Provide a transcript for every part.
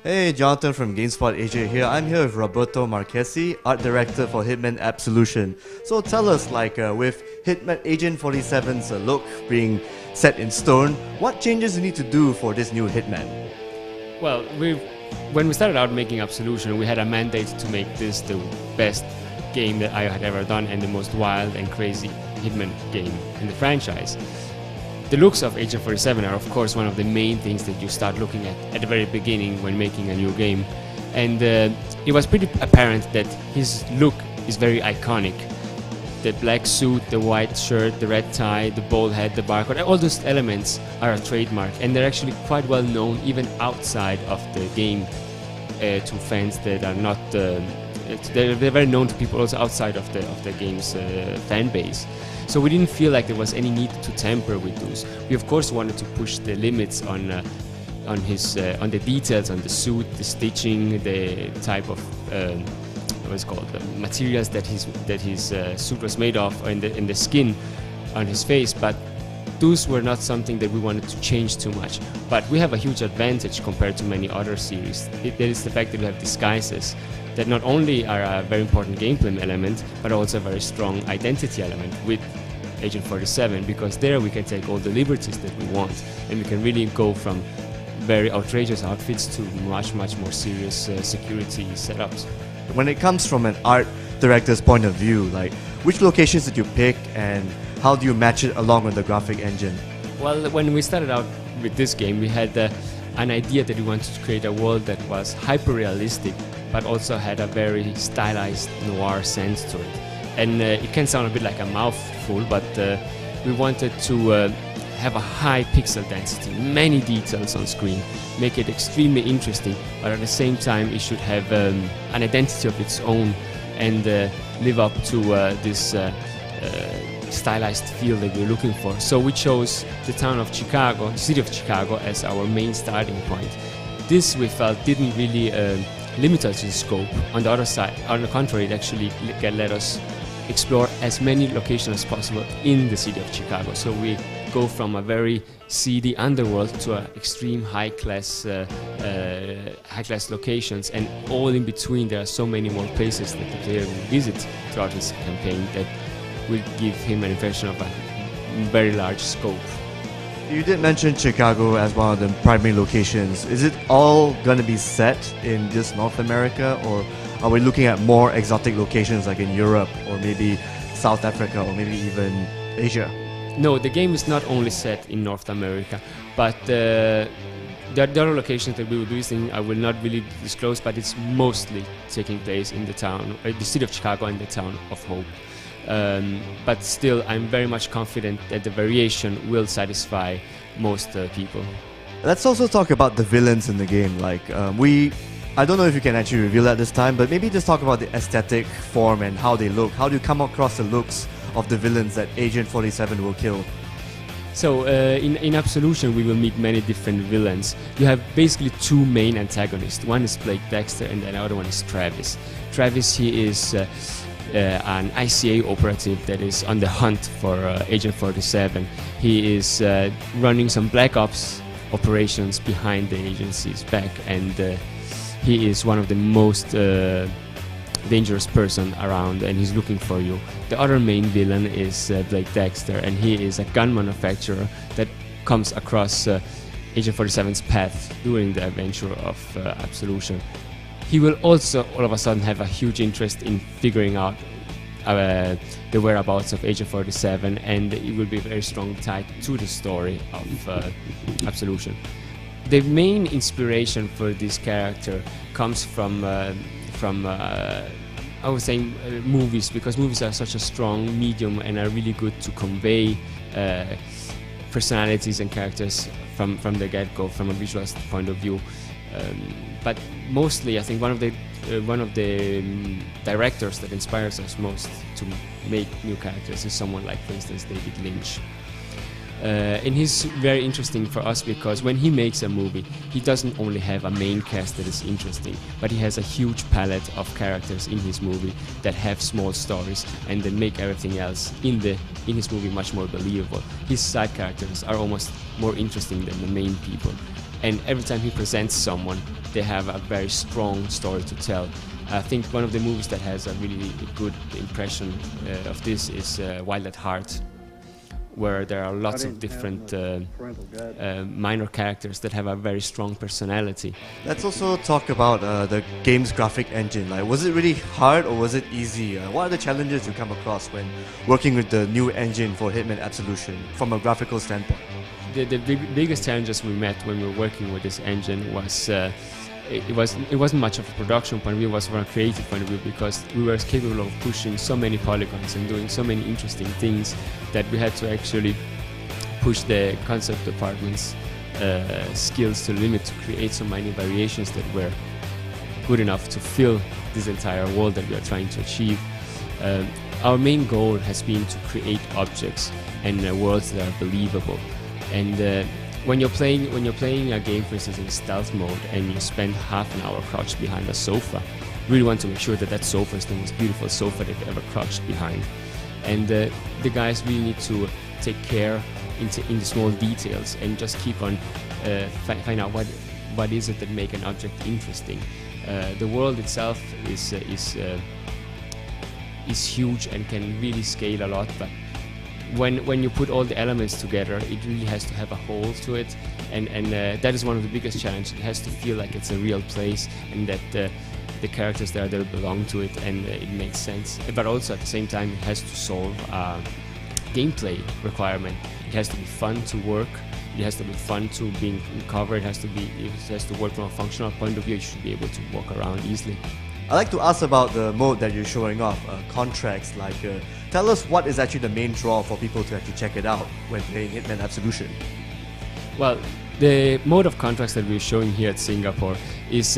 Hey, Jonathan from GameSpot Asia here. I'm here with Roberto Marchesi, art director for Hitman Absolution. So tell us, with Hitman Agent 47's look being set in stone, what changes you need to do for this new Hitman? Well, when we started out making Absolution, we had a mandate to make this the best game that I had ever done and the most wild and crazy Hitman game in the franchise. The looks of Agent 47 are of course one of the main things that you start looking at the very beginning when making a new game, and it was pretty apparent that his look is very iconic. The black suit, the white shirt, the red tie, the bald head, the barcode, all those elements are a trademark, and they're actually quite well known even outside of the game to fans that are not they're very known to people also outside of the game's fan base. So we didn't feel like there was any need to tamper with those. We of course wanted to push the limits on the details, on the suit, the stitching, the type of what's called the materials that his suit was made of, in the skin on his face. But those were not something that we wanted to change too much. But we have a huge advantage compared to many other series. That is the fact that we have disguises that not only are a very important gameplay element, but also a very strong identity element with Agent 47, because there we can take all the liberties that we want, and we can really go from very outrageous outfits to much more serious security setups. When it comes from an art director's point of view, which locations did you pick and how do you match it along with the graphic engine? Well, when we started out with this game, we had an idea that we wanted to create a world that was hyper-realistic, but also had a very stylized noir sense to it. And it can sound a bit like a mouthful, but we wanted to have a high pixel density, many details on screen, make it extremely interesting, but at the same time it should have an identity of its own and live up to this stylized feel that we're looking for. So we chose the town of Chicago, the city of Chicago, as our main starting point. This we felt didn't really limit us in scope. On the other side, on the contrary, it actually let us explore as many locations as possible in the city of Chicago. So we go from a very seedy underworld to extreme high-class locations, and all in between there are so many more places that the player will visit throughout his campaign that will give him an impression of a very large scope. You did mention Chicago as one of the primary locations. Is it all going to be set in just North America, or are we looking at more exotic locations like in Europe or maybe South Africa or maybe even Asia? No, the game is not only set in North America, but the other locations that we will be visiting I will not really disclose, but it's mostly taking place in the city of Chicago and the town of Hope. But still, I'm very much confident that the variation will satisfy most people. Let's also talk about the villains in the game. I don't know if you can actually reveal that this time, but maybe just talk about the aesthetic form and how they look. How do you come across the looks of the villains that Agent 47 will kill? So in Absolution we will meet many different villains. You have basically two main antagonists. One is Blake Dexter and the other one is Travis. Travis, he is an ICA operative that is on the hunt for Agent 47. He is running some Black Ops operations behind the agency's back, and he is one of the most dangerous person around, and he's looking for you. The other main villain is Blake Dexter, and he is a gun manufacturer that comes across Agent 47's path during the adventure of Absolution. He will also all of a sudden have a huge interest in figuring out the whereabouts of Agent 47, and it will be very strongly tied to the story of Absolution. The main inspiration for this character comes from I was saying movies, because movies are such a strong medium and are really good to convey personalities and characters from the get-go, from a visual point of view. But mostly, I think one of the directors that inspires us most to make new characters is someone like, for instance, David Lynch. And he's very interesting for us because when he makes a movie, he doesn't only have a main cast that is interesting, but he has a huge palette of characters in his movie that have small stories and that make everything else in his movie much more believable. His side characters are almost more interesting than the main people. And every time he presents someone, they have a very strong story to tell. I think one of the movies that has a really good impression of this is Wild at Heart, where there are lots of different minor characters that have a very strong personality. Let's also talk about the game's graphic engine. Like, was it really hard or was it easy? What are the challenges you come across when working with the new engine for Hitman Absolution from a graphical standpoint? The biggest challenges we met when we were working with this engine was it wasn't much of a production point of view, it was from a creative point of view, because we were capable of pushing so many polygons and doing so many interesting things that we had to actually push the concept department's skills to the limit to create so many variations that were good enough to fill this entire world that we are trying to achieve. Our main goal has been to create objects and worlds that are believable. And when you're playing a game, for instance, in stealth mode, and you spend half an hour crouched behind a sofa, you really want to make sure that that sofa is the most beautiful sofa that you've ever crouched behind. And the guys really need to take care in the small details and just keep on find out what is it that make an object interesting. The world itself is huge and can really scale a lot, but when you put all the elements together, it really has to have a whole to it, and that is one of the biggest challenges. It has to feel like it's a real place, and that the characters there belong to it, and it makes sense. But also at the same time, it has to solve a gameplay requirement. It has to be fun to work. It has to be fun to be covered. It has to work from a functional point of view. You should be able to walk around easily. I'd like to ask about the mode that you're showing off, contracts. Like, tell us what is actually the main draw for people to actually check it out when playing Hitman Absolution. Well, the mode of contracts that we're showing here at Singapore is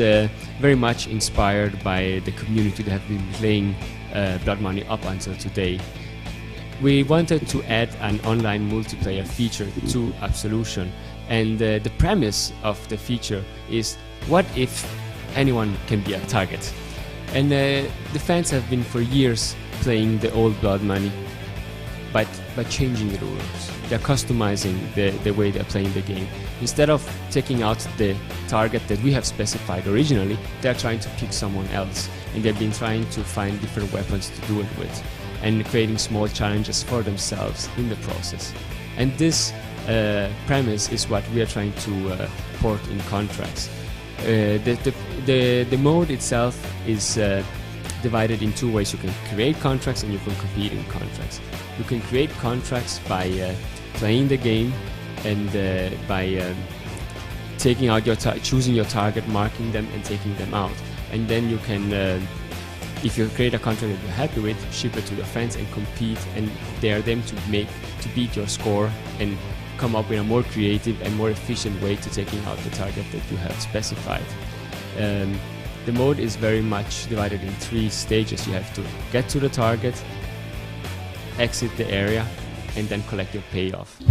very much inspired by the community that have been playing Blood Money up until today. We wanted to add an online multiplayer feature to Absolution, and the premise of the feature is, what if anyone can be a target? And the fans have been for years playing the old Blood Money, but by changing the rules. They're customizing the way they're playing the game. Instead of taking out the target that we have specified originally, they're trying to pick someone else, and they've been trying to find different weapons to do it with, and creating small challenges for themselves in the process. And this premise is what we are trying to port in contracts. The mode itself is divided in two ways. You can create contracts and you can compete in contracts. You can create contracts by playing the game and by taking out choosing your target, marking them, and taking them out. And then you can, if you create a contract that you're happy with, ship it to your friends and compete and dare them to beat your score and come up with a more creative and more efficient way to taking out the target that you have specified. The mode is very much divided in 3 stages. You have to get to the target, exit the area, and then collect your payoff.